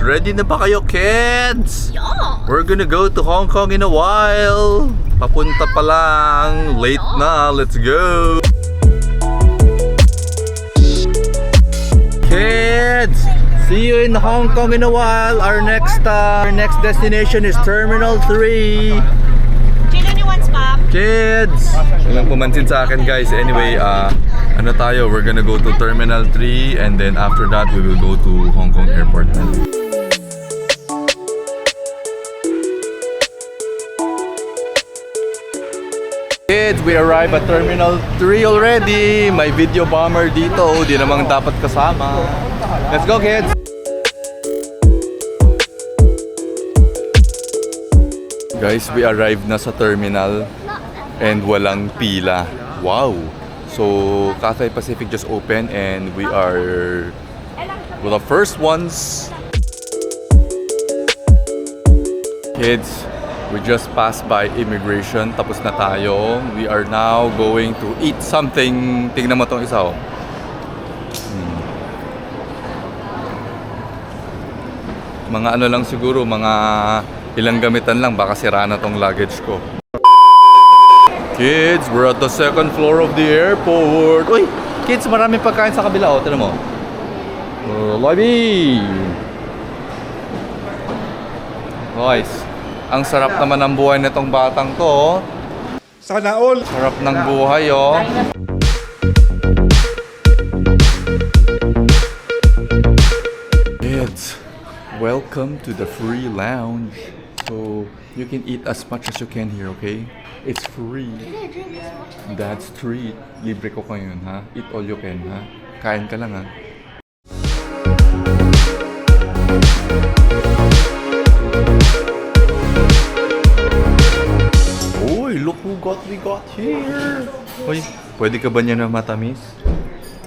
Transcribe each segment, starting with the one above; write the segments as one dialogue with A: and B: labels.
A: Ready na ba kayo, kids?
B: Yeah.
A: We're gonna go to Hong Kong in a while. Papunta pa lang. Late na. Let's go. Kids, see you in Hong Kong in a while. Our next destination is Terminal 3.
B: Chino ni once, ma'am.
A: Kids, walang pumansin sa akin, guys. Anyway, ano tayo? We're gonna go to Terminal 3 and then after that we will go to Hong Kong Airport. Kids, we arrived at Terminal 3 already. May video bomber dito. Di namang dapat kasama. Let's go, kids! Guys, we arrived na sa terminal and walang pila. Wow! So, Cathay Pacific just opened and we are the first ones. Kids, we just passed by immigration. Tapos na tayo. We are now going to eat something. Tingnan mo tong isa, oh. Mga ano lang siguro, mga ilang gamitan lang. Baka sira na tong luggage ko. Kids, we're at the second floor of the airport. Uy! Kids, maraming pagkain sa kabila, oh. Tignan mo. Lobby! Guys, ang sarap naman ng buhay nitong batang to, oh.
C: Sana all.
A: Sarap ng buhay, oh. Kids, welcome to the free lounge. So, you can eat as much as you can here, okay? It's free. That's treat. Libre ko kayo yun, ha? Eat all you can, ha? Kain ka lang, ha? Uy, look who we got here. Uy, pwede ka ba niya na matamis?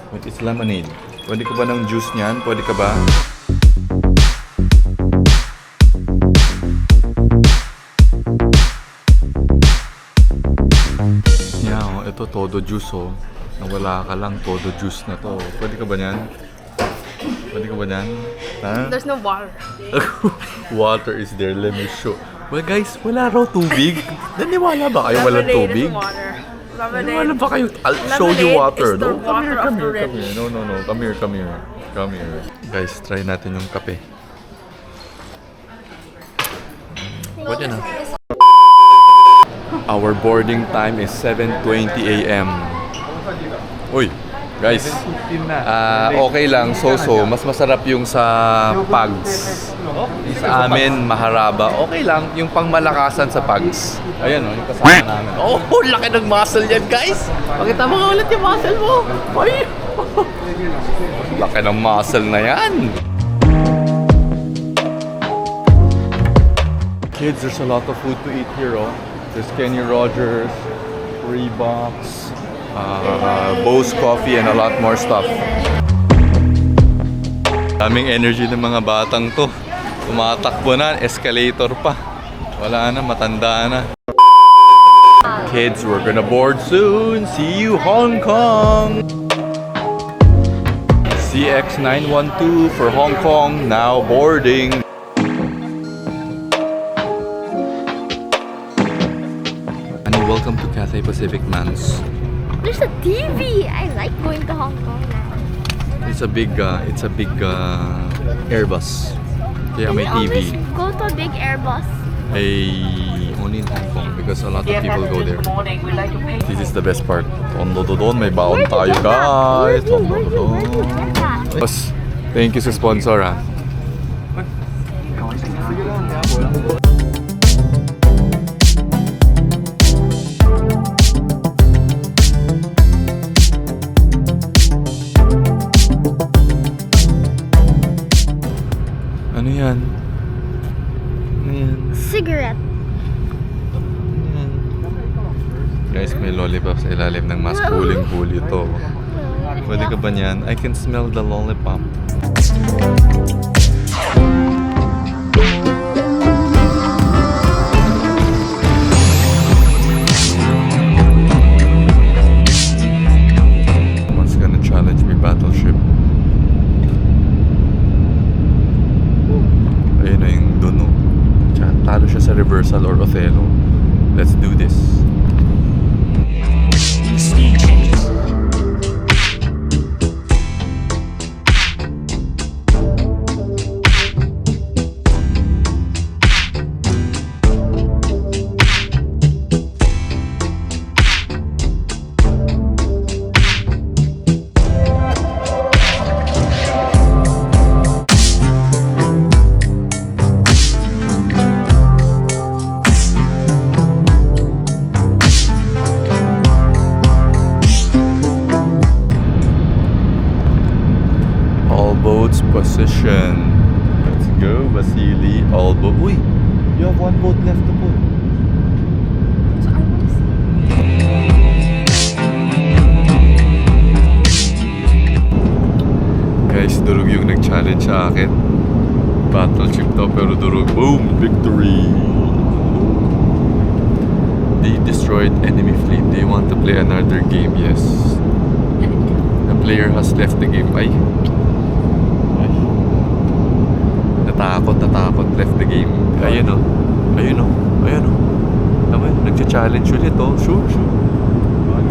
A: Wait, it's lemonade. Pwede ka ba ng juice niyan? Pwede ka ba? Yeah, ito todo juice, oh. Nawala ka lang, todo juice na to. Pwede ka ba niyan? Pwede ka ba niyan? Ha?
B: There's no water.
A: Water is there, let me show. Well guys, wala raw tubig. Naniwala ba kayo walang tubig? Naniwala ba kayo? I'll show you water. No, come here. No. Come here. Guys, try natin yung kape. Pwede na. Our boarding time is 7:20 a.m. Uy, guys. Okay lang, so-so. Mas masarap yung sa Pugs. Sa amin, maharaba. Okay lang, yung pangmalakasan sa Pugs. Ayan, yung kasama namin. Oh, laki ng muscle yan, guys! Pakita mo nga ulit yung muscle mo! Ay! Laki ng muscle na yan! Kids, there's a lot of food to eat here, oh. There's Kenny Rogers, Reeboks, Bose Coffee, and a lot more stuff. Daming energy ng mga batang to. Tumatakbo na, escalator pa. Wala na, matanda na. Kids, we're gonna board soon. See you, Hong Kong! CX912 for Hong Kong, now boarding. And welcome to Cathay Pacific, Mans.
B: There's a TV. I like going to Hong Kong now.
A: It's a big Airbus. Kaya may TV.
B: Go to a big Airbus.
A: Only in Hong Kong because a lot of people go there. This is the best part. Tondo-dodon, may baon tayo, guys. Tondo-dodon. Boss, thank you sa sponsor, ha. Ano yan? Ano yan?
B: Cigarette.
A: Guys, may lollipop sa ilalim ng mas huling-huli ito. Pwede ka ba niyan? I can smell the lollipop. Someone's gonna challenge me battleship. position. Let's go, Vasily. All boat. Uy! You have one boat left to put.
B: So I want to see.
A: Guys, durog yung nag-challenge sa akin. Battleship to pero durog. Boom! Victory! They destroyed enemy fleet. They want to play another game. Yes. The player has left the game. Ay. Natakot. Left the game. Ayun o. Ayun o. Tama yun. Nag-challenge ulit o. Sure.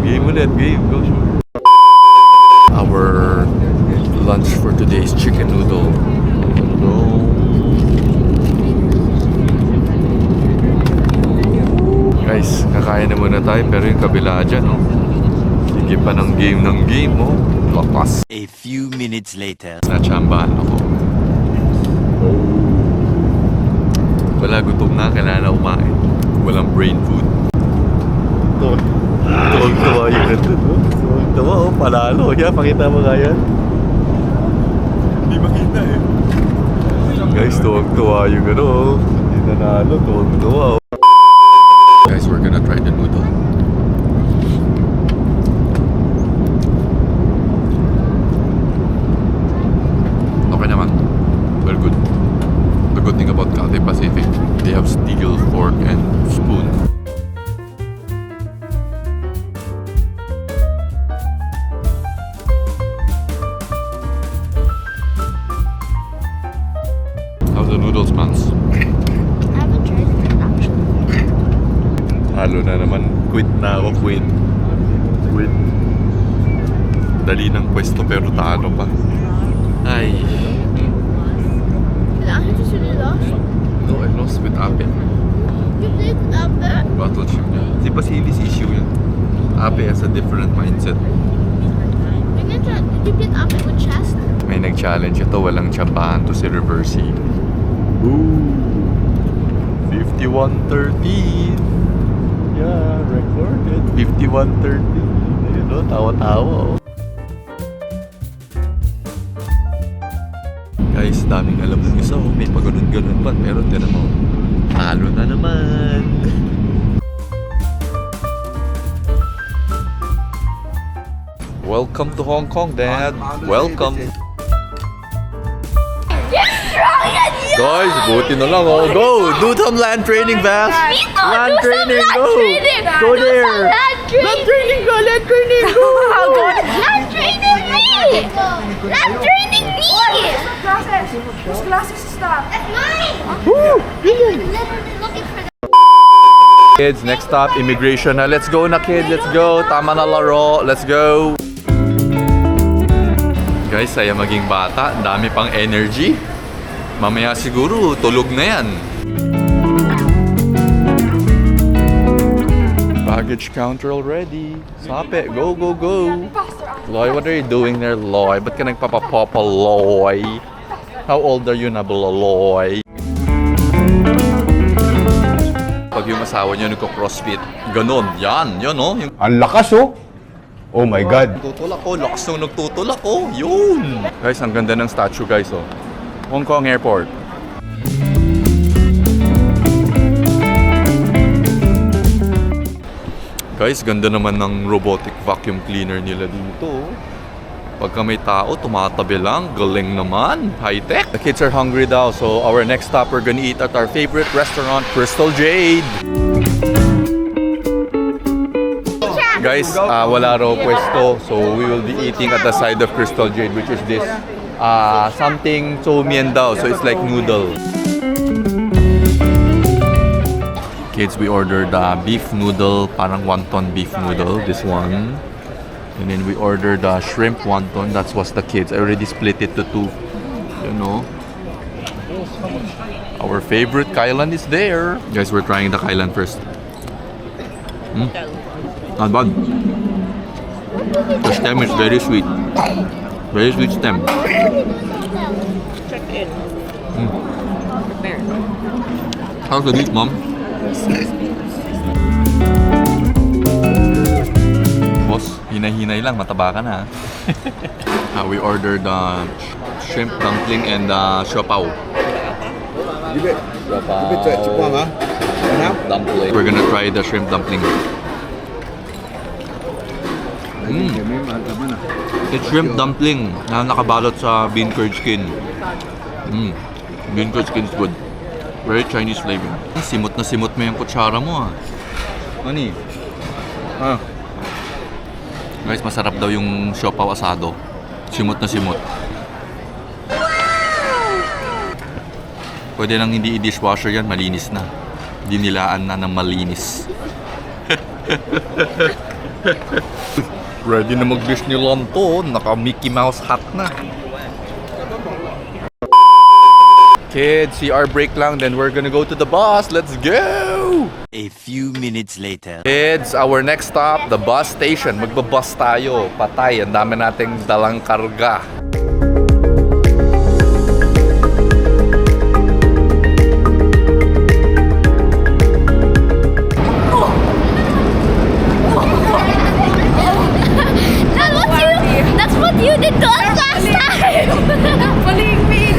A: Game ulit. Game. Go, sure. Our lunch for today is chicken noodle. Guys, kakain na muna tayo pero yung kabila dyan, oh. Sige pa ng game, oh. Lakas.
C: A few minutes later.
A: Natsambahan ako. Wala, gutom na, kailangan na kumain. Walang brain food. Tuwag-tuwa yun nandun, oh. Tuwag-tuwa, oh. Palalo. Yeah, pakita mo nga yan. Hindi makita eh. Guys, tuwag-tuwa yung ano, oh. Hindi nanalo, tuwag-tuwa, oh. Guys, we're gonna try the noodle. Okay naman. Very good. The good thing about Cathay Pacific, they have steel fork and spoon. How's the noodles, Mans?
B: I haven't tried it yet, actually.
A: Halo na naman. Quit na ako, quit. Dali ng pwesto pero talo pa. Ay.
B: Kailangan ko sila lost.
A: No, I lost with Ape.
B: You played up there?
A: Battleship niya. Si Basilis issue yun. Ape has a different mindset.
B: Did you get up with chest?
A: May nag-challenge ito. Walang tsambahan to si Reversi. Ooh. 51-13. Yeah, recorded. 51-13. Ayun o, tawa-tawa. Guys, daming alam ng isa. May pagano'n-ganon pa. Pero tinan mo, talo na naman. Welcome to Hong Kong, Dad. Welcome. Guys, buti na lang, oh. Go! Do some land training, Bass! Land training, go! Go there!
B: Land training, go! Land training, go! Land training me! Land training me!
D: Whose glasses is that?
B: That's mine! I'm literally looking for the
A: Kids, next stop, immigration na. Let's go na, kid. Let's go. Tama na laro. Let's go. Guys, saya maging bata. Dami pang energy. Mamaya siguro, tulog na yan. Baggage counter already. Sape, go, go, go. Loy, what are you doing there, Loy? Ba't ka nagpapapapa, Loy? How old are you na, Loy? Pag yung asawa niyo nagko-crossfit, ganun. Yan, yun, oh. Yung
E: Ang lakas oh! Oh my God!
A: tutulak ko, lakas nung nagtutulak ko. Yun! Guys, ang ganda ng statue, guys, oh. Hong Kong Airport. Guys, ganda naman ng robotic vacuum cleaner nila dito. Pagka may tao, tumatabi lang. Galing naman. High-tech. The kids are hungry daw. So, our next stop, we're gonna eat at our favorite restaurant, Crystal Jade. Guys, wala raw pwesto. So, we will be eating at the side of Crystal Jade, which is this something chow mein daw. So, it's like noodle. Kids, we ordered beef noodle, parang wonton beef noodle, this one. And then we ordered shrimp wonton, that was the kids. I already split it to two, you know. Our favorite kailan is there. Guys, we're trying the kailan first. Not bad. The stem is very sweet. Very sweet stem.
D: Check in. Prepare.
A: How's the meat, Mom? Boss, hinay-hinay lang, mataba ka na. We ordered shrimp dumpling and siopaw. Dumpling. We're gonna try the shrimp dumpling. It's shrimp dumpling na nakabalot sa bean curd skin. Bean curd skin is good. Very Chinese flavor. Simot na simot mo yung kutsara mo ah. Ani? Guys, masarap daw yung siopaw asado. Simot na simot. Pwede nang hindi i-dishwasher yan, malinis na. Dinilaan na ng malinis. Ready na mag-Disneyland to. Naka Mickey Mouse hat na. Kids, CR break lang, then we're gonna go to the bus. Let's go!
C: A few minutes later.
A: Kids, our next stop, the bus station. Magbabus tayo. Patay, ang dami nating dalang karga.
B: That's what you did to us last time!
D: Bullying me!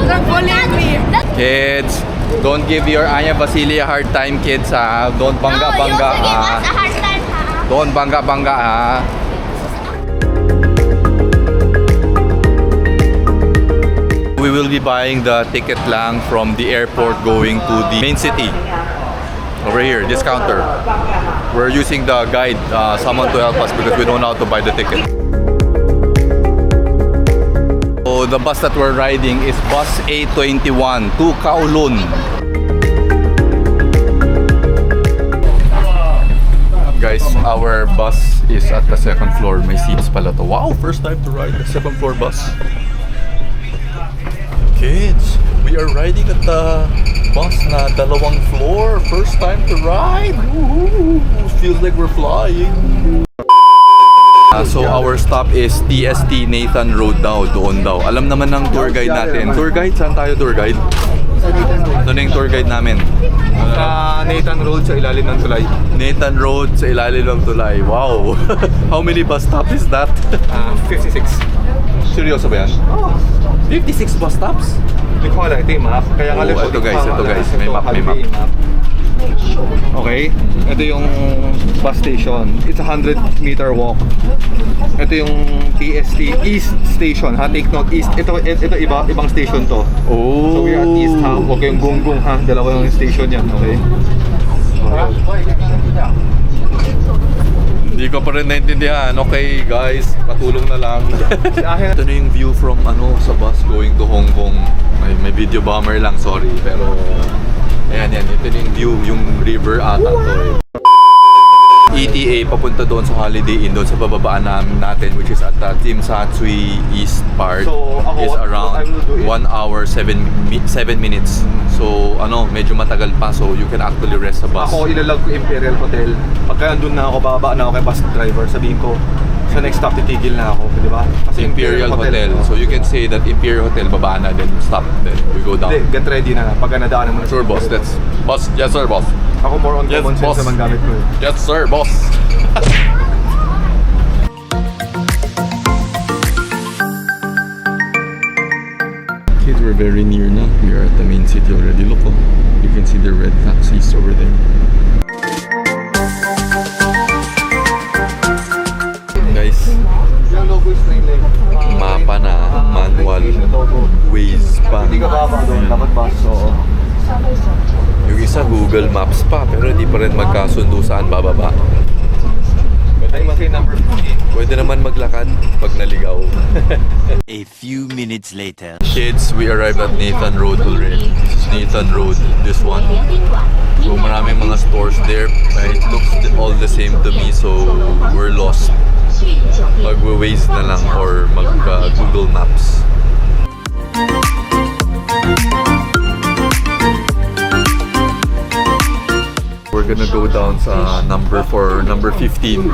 D: They're bullying me!
A: Kids, don't give your Anya Vasily a hard time, kids, ha? Don't bangga-bangga,
B: you also gave
A: ha?
B: us a hard time, ha?
A: Don't bangga-bangga, ha? We will be buying the ticket lang from the airport going to the main city. Over here, this counter. We're using the guide, someone to help us because we don't know how to buy the ticket. So the bus that we're riding is bus A21 to Kowloon. Guys, our bus is at the second floor. May seats pala to. Wow, first time to ride the second floor bus. Kids, we are riding at the bus na dalawang floor. First time to ride. Woohoo! Feels like we're flying. So our stop is TST Nathan Road daw, doon daw. Alam naman ng tour guide natin. Tour guide? Saan tayo tour guide? Ito na yung tour guide namin.
E: Nathan Road sa ilalim ng tulay.
A: Nathan Road sa ilalim ng tulay. Wow! How many bus stops is that?
E: 56.
A: Seryoso ba yan? 56 bus stops?
E: Hindi ko alam, ito yung map. Kaya nga
A: Oh, ito guys, may map, may map.
E: Okay, ito yung bus station. It's a 100-meter walk. Ito yung TST East Station, ha? Take note, East. Ito ibang station to.
A: Oh!
E: So we are at East, ha? Huwag kayong gung-gung, ha? Dalawa yung station yan, okay?
A: Hindi ko pa rin naintindihan. Okay guys, patulong na lang. Ito na yung view from sa bus going to Hong Kong. May video bomber lang, sorry. Pero ayan, ito na yung view, yung river ata to eh. ETA papunta doon sa Holiday Inn, doon sa bababaan natin, which is at the Tsim Sha Tsui East part.
E: So, ako,
A: is
E: what I
A: around
E: will do is
A: 1 hour 7 minutes. So medyo matagal pa, so you can actually rest sa bus.
E: Ako, ilalag ko Imperial Hotel. Pagka andun na ako, bababa na ako kay bus driver, sabihin ko, sa next stop, titigil na ako, di ba? Kasi
A: Imperial Hotel. So you can say that Imperial Hotel, babaan na, then stop, then we go down.
E: Hindi, get ready na. Pagka nadaanan mo na.
A: Sure boss, that's boss. Yes sir boss.
E: Ako more on
A: Yes,
E: common
A: boss.
E: sense naman gamit ko.
A: Yes sir boss. Kids, we're very near now. We are at the main city already. Look, you can see the red taxis over there. Guys, mapa na, manual, Waze pa.
E: Hindi ka baba doon, dapat bus. Oo.
A: Yung isa Google Maps pa, pero di pa rin magkasundo saan bababa.
E: Pwede kasi number 15.
A: Pwede naman maglakad pag naligaw.
C: A few minutes later.
A: Kids, we arrived at Nathan Road already. This is Nathan Road, this one. So maraming mga stores there. It looks all the same to me, so we're lost. Mag-Waze na lang or mag-Google Maps. We're gonna go down sa number 15.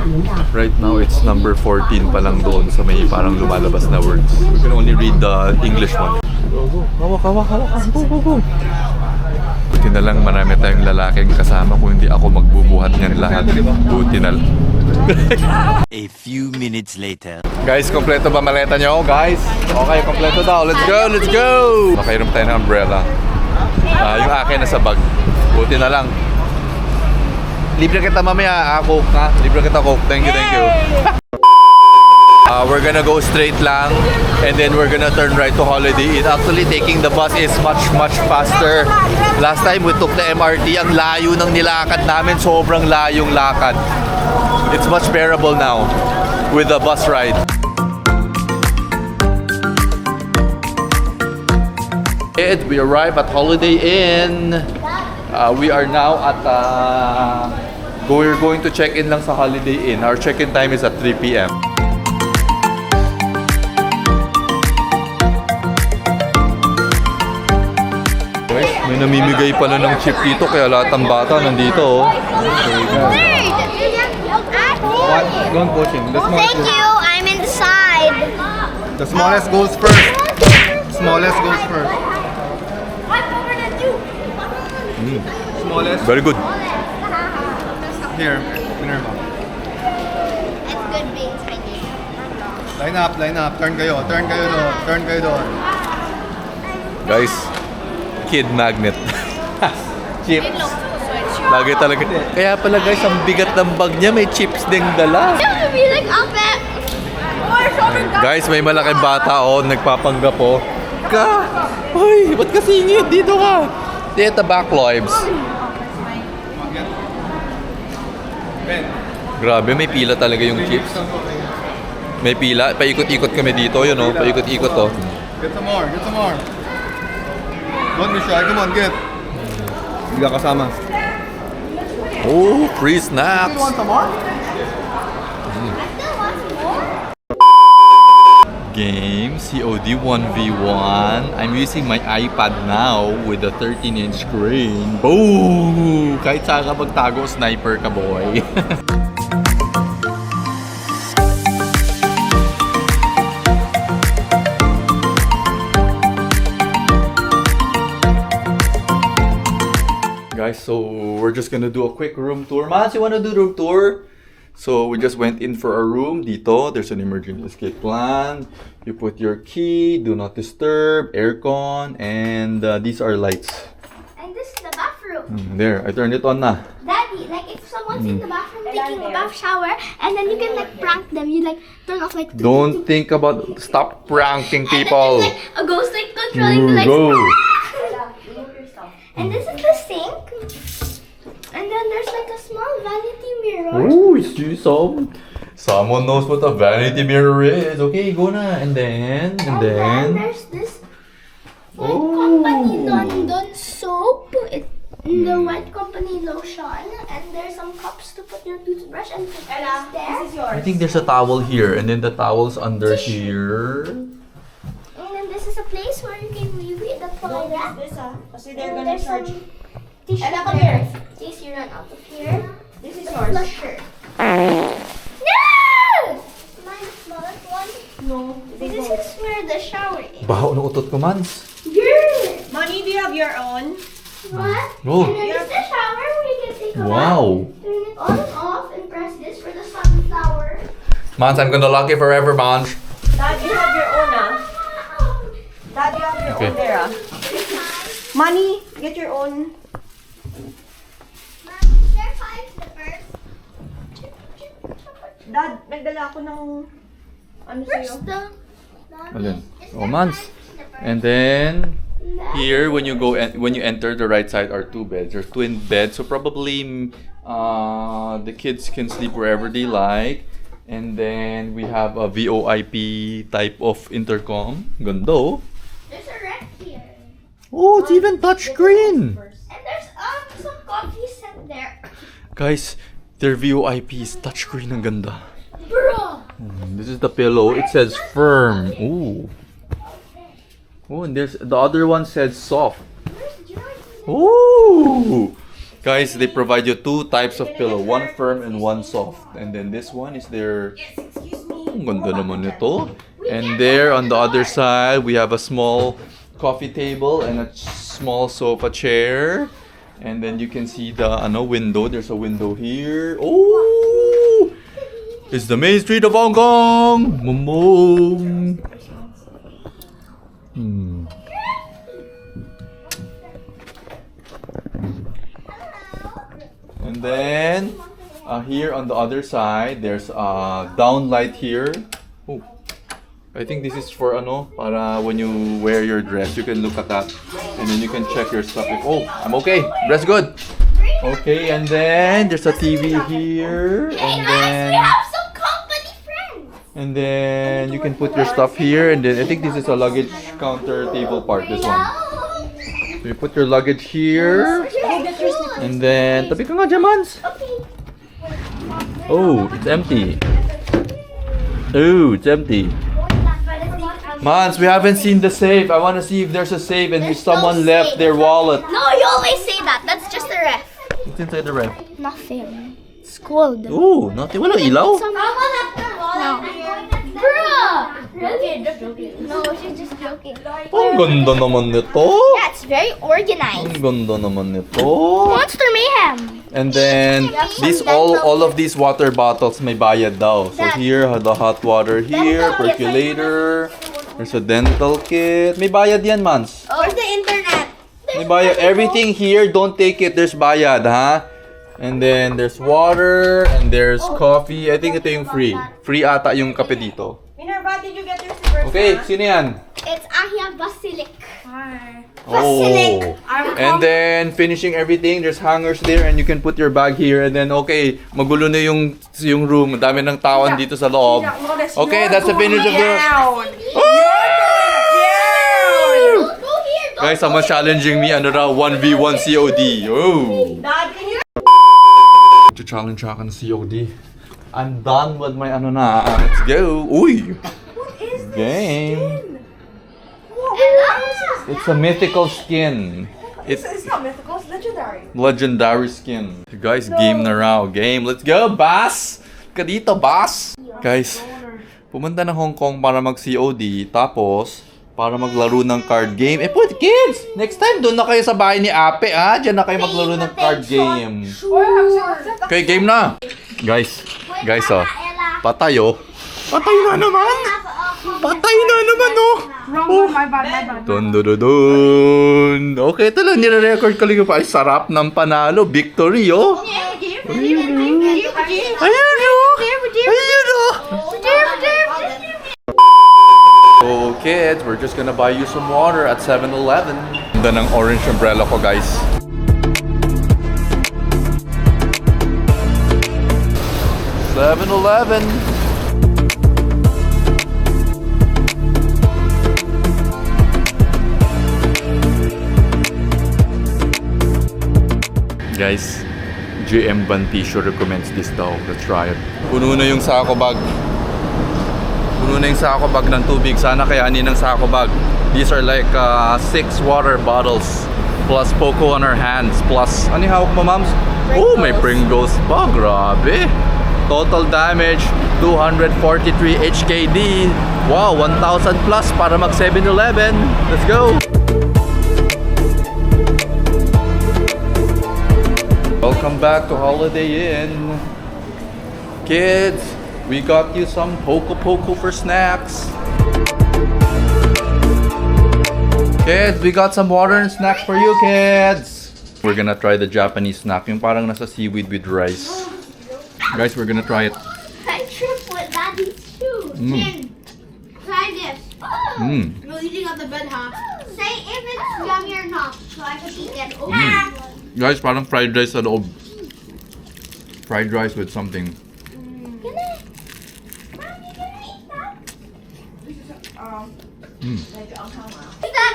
A: Right now, it's number 14 pa lang doon sa may parang lumalabas na words. We can only read the English one. Hawak. Go. Buti na lang marami tayong lalaking kasama kung hindi ako magbubuhat niyan lahat. Buti na lang.
C: A few minutes later.
A: Guys, kompleto ba maleta nyo? Guys, okay, kompleto daw. Let's go, let's go! Makainom tayo ng umbrella. Yung akin nasa bag. Buti na lang. Libre kita mamaya, Coke ha? Libre kita Coke. Thank you, thank you. We're gonna go straight lang and then we're gonna turn right to Holiday Inn. Actually, taking the bus is much faster. Last time we took the MRT, ang layo ng nilakad namin, sobrang layong lakad. It's much bearable now with the bus ride. And we arrive at Holiday Inn. We are now at we're going to check in lang sa Holiday Inn. Our check-in time is at 3 p.m. Guys, may namimigay pala ng chip dito kaya lahat ng bata nandito.
E: What? Don't push him.
B: Thank you. I'm inside.
E: The smallest goes first. Smallest goes first.
B: I'm older than you.
E: Smallest.
A: Very good.
E: Here, Minerva.
B: It's good being tiny.
E: Line up, line up. Turn kayo doon. Turn kayo doon.
A: Guys, kid magnet. Chips. Lagi talaga. Kaya pala guys, ang bigat ng bag niya, may chips ding dala.
B: It would be like up at.
A: Guys, may malaking bata nagpapanggap po. Ka! Hoy, ba't ka singit? Dito ka! Dito, backloibs.
E: Ben.
A: Grabe, may pila talaga yung chips. May pila. Paikot-ikot kami dito, yun o. Paikot-ikot to.
E: Get some more, get some more. Don't be shy, come on, get. Hindi ka kasama.
A: Oh, free snacks.
E: Want some more?
B: I still want some more.
A: Game, COD 1v1. I'm using my iPad now with a 13-inch screen. Boom! Kahit saan ka magtago, sniper ka, boy. Guys, so we're just gonna do a quick room tour. Mas, you wanna do room tour? So we just went in for a room. Dito, there's an emergency escape plan. You put your key, do not disturb, aircon, and these are lights.
B: And this is the bathroom.
A: There, I turned it on na.
B: Daddy, like if someone's in the bathroom taking a bath shower, and then you can like prank them. You like turn off like.
A: Don't think about, stop pranking
B: And then
A: people.
B: there's, like a ghost like controlling the lights.
A: Go.
B: And this is the sink. And then there's like a small vanity mirror.
A: Oh, see some. Someone knows what a vanity mirror is. Okay, go na. And then,
B: And then there's this white
A: Oh.
B: company London soap. The white company lotion. And there's some cups to put your toothbrush and toothpaste there.
A: I think there's a towel here, and then the towel's under here.
B: And then this is a place where you can read the toilet.
D: Kasi they're
B: And
D: gonna
B: there's some
D: charge.
B: tissue
D: Ella, come
B: there.
D: here.
B: In case you run out of here.
D: This is
B: The
D: yours.
B: flusher. No! Mine the smallest one.
D: No.
B: This is where the shower is.
A: Baho ng utot ko, mans.
B: Yeah.
D: Money, do you have your own?
B: What?
A: Oh.
B: And then this is the shower where you can take a
A: Wow.
B: bath. Turn it on and off and press this for the sunflower.
A: Mans, I'm gonna lock you forever, Mans.
D: Dad, you have your own, ah. Dad, you have your
A: Okay.
D: own there, ah. Money, get your own.
B: There's 5 slippers.
D: Dad, nagdala ako ng ano
B: Where's
D: sa'yo?
B: the...
A: Alin?
B: Is
A: Oh,
B: there
A: Mans.
B: 5 slippers?
A: And then,
B: That-
A: here, when you go and when you enter the right side are 2 beds. There's twin beds, so probably the kids can sleep wherever they like. And then we have a VoIP type of intercom. Ganda.
B: There's a rack here.
A: Oh, it's even touchscreen.
B: And there's some coffee set there.
A: Guys, their VoIP is touchscreen. Ang ganda.
B: Bro!
A: This is the pillow. It says firm. Ooh. Oh, and there's the other one says soft.
B: Where's George?
A: Ooh! Guys, they provide you 2 types of pillow. One firm and one soft. And then this one is their...
D: Excuse me.
A: Ang ganda naman nito. And there on the other side, we have a small coffee table and a small sofa chair. And then you can see the window. There's a window here. Oh! It's the main street of Hong Kong. Boom, boom. And then here on the other side, there's a downlight here. Oh, I think this is for para when you wear your dress, you can look at that, and then you can check your stuff. Oh, I'm okay. Dress good. Okay, and then there's a TV here, and
B: We
A: then
B: have some company friends.
A: you can put your stuff here, and then I think this is a luggage counter table part. This one. So you put your luggage here, and then tabi ka nga dyan, Mans. Oh, it's empty. Oh, it's empty. Mans, we haven't seen the safe. I want to see if there's a safe and if someone left their wallet.
B: No, you always say that. That's just a ref.
A: What's inside the ref?
B: Nothing. It's cold.
A: Oh, nothing. Walang ilaw.
B: Someone left their wallet. Bruh! Really? No, she's just joking.
A: Ang ganda naman nito.
B: Yeah, it's very organized.
A: Ang ganda naman nito.
B: Monster Mayhem.
A: And then these all of these water bottles may bayad daw. So here the hot water here, percolator. There's a dental kit. May bayad yan, Mans.
B: Where's the internet?
A: May bayad. Everything here, don't take it. There's bayad, ha? And then there's water and there's coffee. I think ito yung free. Free ata yung kape dito.
D: Minerva, did you get your slippers?
A: Okay, sino yan?
B: It's Ahia Basilic.
D: Hi.
A: Oh. And then finishing everything, there's hangers there and you can put your bag here and then okay, magulo na yung room. Dami ng tawan dito sa loob. Okay, that's the finish of the...
B: Don't go here.
A: Guys, someone's challenging me ano raw 1v1 COD. Oh.
D: Dad, can you...
A: Challenge ako ng COD. I'm done with my Let's go. Uy. Game. It's a mythical skin.
D: It's not mythical, it's legendary.
A: Legendary skin. Guys, game na raw. Game. Let's go, boss! Ka dito, boss! Guys, pumunta ng Hong Kong para mag-COD. Tapos, para maglaro ng card game. Eh, pwede, kids! Next time, doon na kayo sa bahay ni Ape, ha? Diyan na kayo maglaro ng card game. Okay, game na! Guys, oh. Patay, oh. Patay na naman! Patay na naman, oh!
D: Wrong one, my bad.
A: Dun, dun, dun, dun. Okay, ito lang. Nire-record ko lang yung ay sarap ng panalo. Victory, oh. Ayun, oh. Ayun, oh. So, kids, we're just gonna buy you some water at 7-Eleven. Ganda ng orange umbrella ko, guys. ¡7-Eleven! Guys, GM Bantisio recommends this daw. Let's try it. Puno na yung sako bag. Puno na yung sako bag ng tubig. Sana kayanin ng sako bag. These are like 6 water bottles. Plus Poco on our hands. Plus, ano yung hawak mo, mams? Oh, may Pringles pa. Grabe. Total damage, 243 HKD. Wow, 1,000 plus para mag 7-Eleven. Let's go! Welcome back to Holiday Inn. Kids, we got you some Poco Poco for snacks. Kids, we got some water and snacks for you, kids. We're gonna try the Japanese snack, yung parang nasa seaweed with rice. Guys, we're gonna try it.
B: I tripped with Daddy's shoes. Jin, try this.
F: No eating on the bed, huh?
B: Say if it's yummy or not, so I can eat it.
A: Guys, parang fried rice sa loob. Fried rice with something.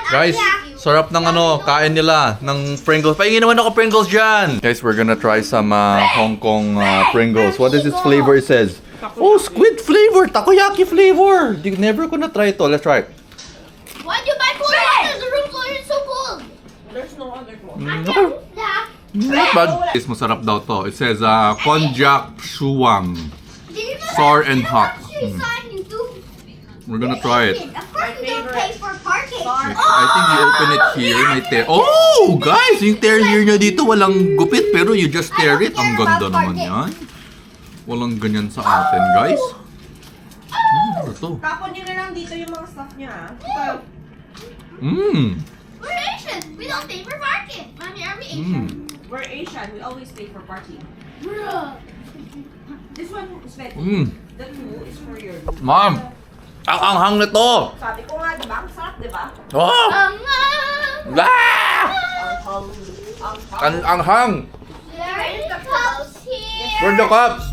A: Guys, sarap ng kain nila ng Pringles. Paingin naman ako Pringles dyan. Guys, we're gonna try some Hong Kong Pringles. What is its flavor? It says, oh, squid flavor, takoyaki flavor. Never ko na try ito. Let's try it.
B: Why'd you buy cold water? The room's already so cold.
D: There's no other one.
A: Not bad. It's masarap daw to. It says, konjac shuwang. Sour and hot. We're gonna try it.
B: Of course we don't pay for parking.
A: I think you open it here. May oh, guys! Yung terrier niya dito walang gupit pero you just tear it. Ang ganda naman yan. Walang ganyan sa atin, guys. Ano to?
D: Tapon nyo na lang dito yung mga stuff niya. Ah.
B: We're Asian. We don't pay for parking. Mommy, are we Asian?
D: We're Asian. We always pay for parking.
B: Bruh.
D: This one is better. The two is for your...
A: Ma'am! Ang anghang nito!
D: Sabi ko nga, diba? Ang sarap, diba?
A: Oh! Ah! Ang anghang!
B: There's the cups here.
A: Where the cups?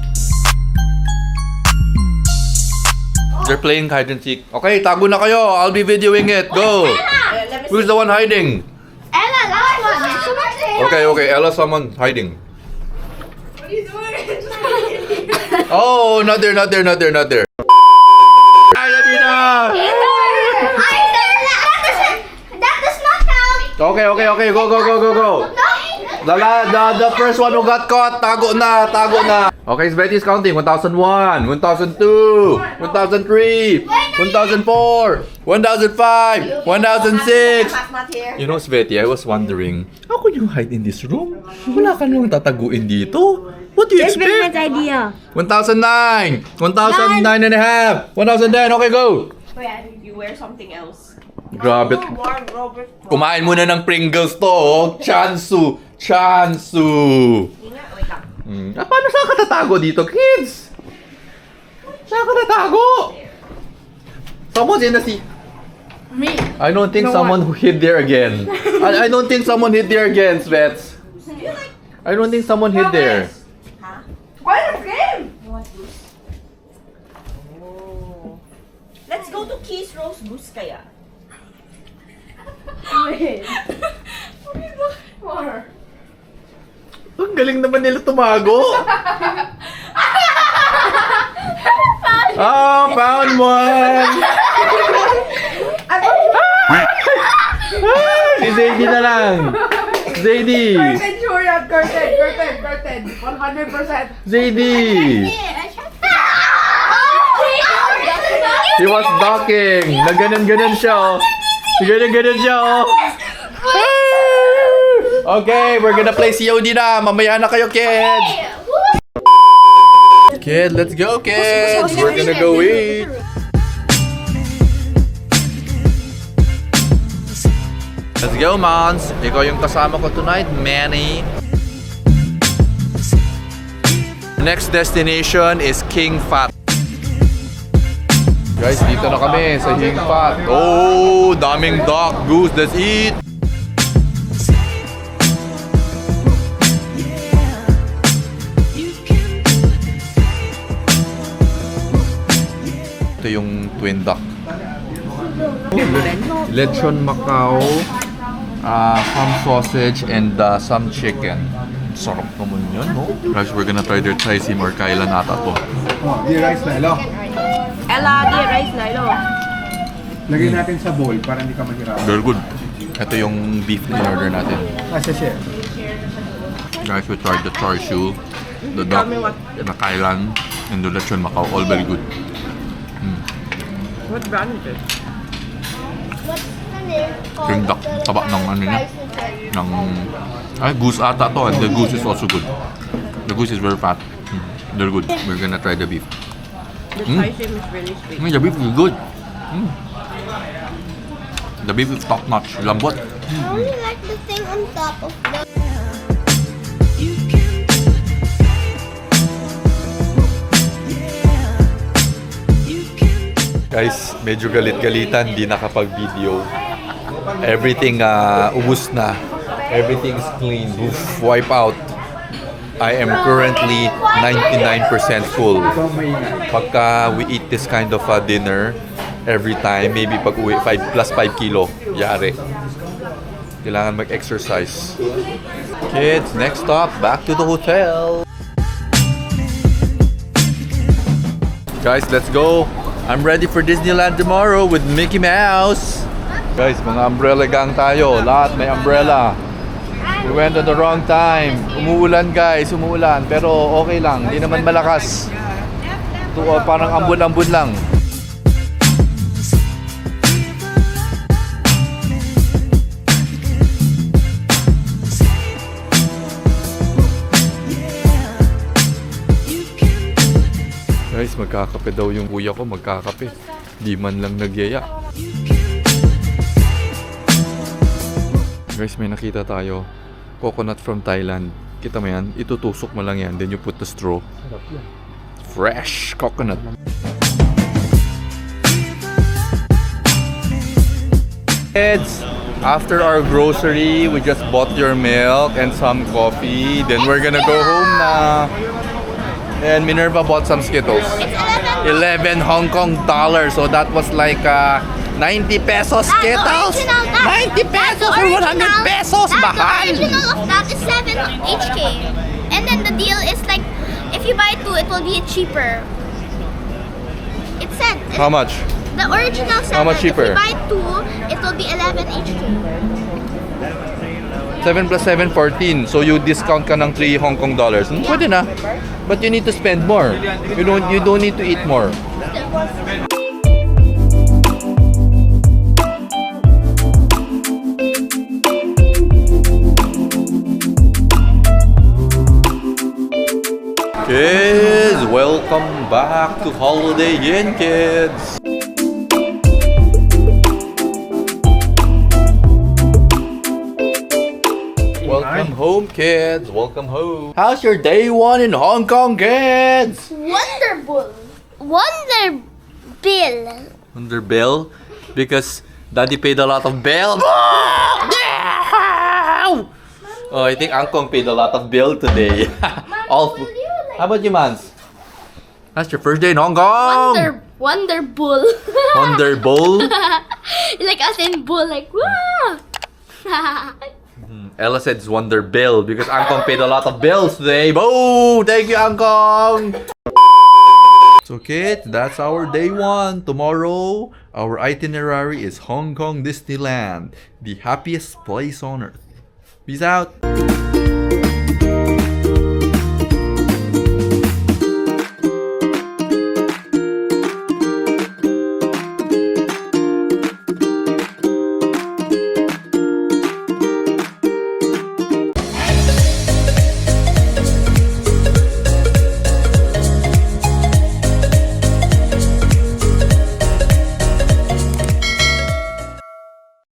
A: They're playing hide and seek. Okay, tago na kayo. I'll be videoing it. Go!
D: Let me
A: Who's the one hiding?
B: Ella, last one. Someone's there.
A: Okay, okay. Ella, someone hiding.
D: What are you doing?
A: Oh, not there, not there, not there, not there. Ay, Adina!
B: That does not count.
A: Okay, okay, okay. Go, go, go, go, go.
B: No.
A: The first one who got caught, tago na, tago na. Okay, Betty's counting. 1001, 1002, 1003, 1004, 1005, 1006.
D: Half not here.
A: You know, Sveti, I was wondering, how could you hide in this room? Wala ka nang tataguin dito. What do you expect?
F: idea.
A: 1009, 1009 and a half, 1010. Okay, go.
D: You wear something else.
A: Grabe.
D: Warm, Robert.
A: Kumain muna ng Pringles to, oh. Chansu. Chansu.
D: Hindi nga, wait lang.
A: Paano saan ka tatago dito, kids? Saan ka tatago? Someone's in the sea.
F: Me.
A: I don't think someone hid there again. I don't think someone hid there again, Svets. I don't think someone hid there.
D: Ha? Why the game? Oh. Let's go to Keys Rose Goose kaya.
A: Ang galing naman nila tumago. Oh, found one! Si Zadie na lang. Zadie.
F: Sure yan, curtain. 100%.
A: Zadie. He was ducking. Naganon-ganon siya, oh. Naganon-ganon siya, oh. Okay, we're gonna play COD na. Mamaya na kayo, kids. Kid, let's go, kids. We're gonna go eat. Let's go, Mons. Ikaw yung kasama ko tonight, Manny. Next destination is King Fat. Guys, dito na kami sa King Fat. Oh, daming duck, goose. Let's eat. Ito yung twin duck. Lechon Macau, some sausage, and some chicken. Sarap naman yun, no? Guys, we're gonna try their Thai sim or kailan ata to.
E: Oh, di rice na, hello.
D: Ella, di rice na, ilo.
E: Lagay natin sa bowl para hindi ka mahirapan.
A: Very good. Ito yung beef na in-order natin.
E: Share.
A: Guys, we tried the char siu, the duck, na kailan, and the lechon Macau. All very good.
D: What brand is it?
B: What's the name called?
A: Yung duck, taba ng ano niya. Ng, ay, goose ata to, and the goose is also good. The goose is very fat. They're good. We're gonna try the beef.
D: The Thai sim is really sweet.
A: The beef is good. The beef is top notch. Lambot.
B: I only like the thing on top of the.
A: Guys, medyo galit-galitan, di nakapag-video. Everything ubus na. Everything's clean. Oof, wipe out. I am currently 99% full. Pagka we eat this kind of dinner every time, maybe pag uwi 5 plus 5 kilo, yari. Kailangan mag-exercise. Kids, next stop, back to the hotel. Guys, let's go. I'm ready for Disneyland tomorrow with Mickey Mouse. Guys, mga umbrella gang tayo. Lahat may umbrella. We went at the wrong time. Umuulan guys, umuulan. Pero okay lang, hindi naman malakas. Parang ambon-ambon lang. Guys, magkakape daw yung kuya ko, magkakape. Di man lang nagyaya. Guys, may nakita tayo. Coconut from Thailand. Kita mo yan? Itutusok mo lang yan. Then you put the straw. Fresh coconut. Kids, after our grocery, we just bought your milk and some coffee. Then we're gonna go home na. And Minerva bought some Skittles.
B: It's
A: 11 Hong Kong dollars. So that was like 90 pesos Skittles. 90 pesos or 100 pesos.
B: The
A: Mahal.
B: original of that is 7 HK. And then the deal is like, if you buy 2, it will be cheaper. It said,
A: How much?
B: the original 7,
A: How much cheaper?
B: if you buy 2, it will be 11 HK.
A: 7 plus 7, 14. So you discount ka ng 3 Hong Kong dollars. Pwede na. But you need to spend more. You don't need to eat more. Kids, welcome back to Holiday Inn, kids. Welcome home, kids. Welcome home. How's your day 1 in Hong Kong, kids?
B: Wonderful. Wonder Bill.
A: Under bill? Because Daddy paid a lot of bill. Oh, I think Angkong paid a lot of bill today. All. How about you, Mans? That's your first day in Hong Kong.
B: Wonder Bull.
A: Wonder Bowl.
B: Like as in bull, like wow.
A: Ella said it's Wonder Bill because Angkong paid a lot of bills today. Boo! Thank you, Angkong! So kids, that's our day 1. Tomorrow, our itinerary is Hong Kong Disneyland, the happiest place on earth. Peace out!